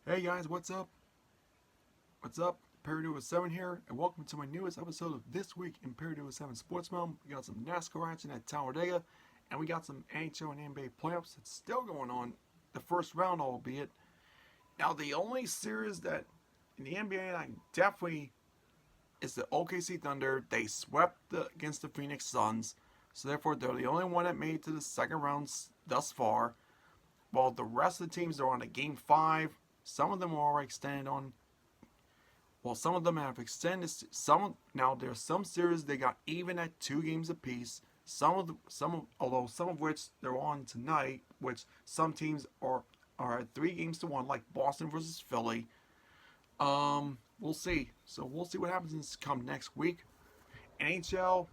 Hey guys, what's up? What's up? perrydew07 here, and welcome to my newest episode of This Week in perrydew07 Sports Realm. We got some NASCAR action at Talladega, and we got some NHL and NBA playoffs. It's still going on, the first round, albeit. Now, the only series that in the NBA I definitely is the OKC Thunder. They swept against the Phoenix Suns, so therefore they're the only one that made it to the second round thus far. While the rest of the teams are on a game 5, some of them are already extended on. Well, some of them have extended. Now there's some series they got even at 2 games apiece. Although some of which they're on tonight, which some teams are at 3 games to 1, like Boston versus Philly. We'll see. So we'll see what happens come next week. NHL.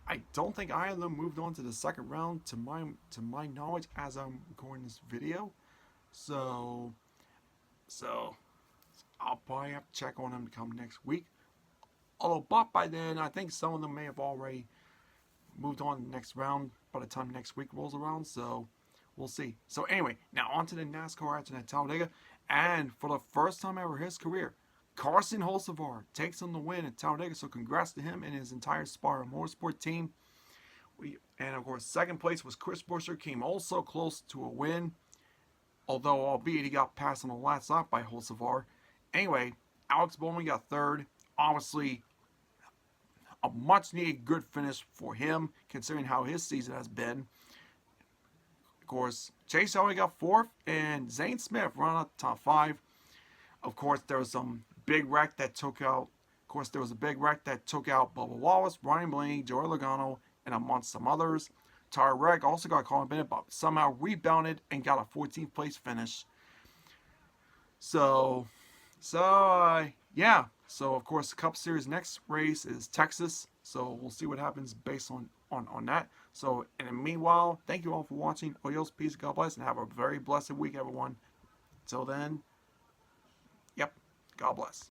I don't think either of them moved on to the second round to my knowledge as I'm recording this video. So I'll probably have to check on them to come next week. But by then, I think some of them may have already moved on to the next round by the time next week rolls around. So we'll see. So anyway, now on to the NASCAR action at Talladega. And for the first time ever in his career, Carson Hocevar takes on the win at Talladega. So congrats to him and his entire Spire Motorsport team. And of course, second place was Chris Buescher. Came also close to a win, although albeit he got passed on the last lap by Hocevar. Anyway, Alex Bowman got third. Obviously, a much-needed good finish for him, considering how his season has been. Of course, Chase Elliott got fourth, and Zane Smith ran out the top 5. Of course, there was some big wreck that took out. Of course, there was a big wreck that took out Bubba Wallace, Ryan Blaney, Joey Logano, and amongst some others. Tyler Reddick also got caught in Bennett, but somehow rebounded and got a 14th place finish. Yeah. So of course, the Cup Series next race is Texas. So we'll see what happens based on that. So and in the meanwhile, thank you all for watching. Oyos, peace, God bless, and have a very blessed week, everyone. Till then, yep, God bless.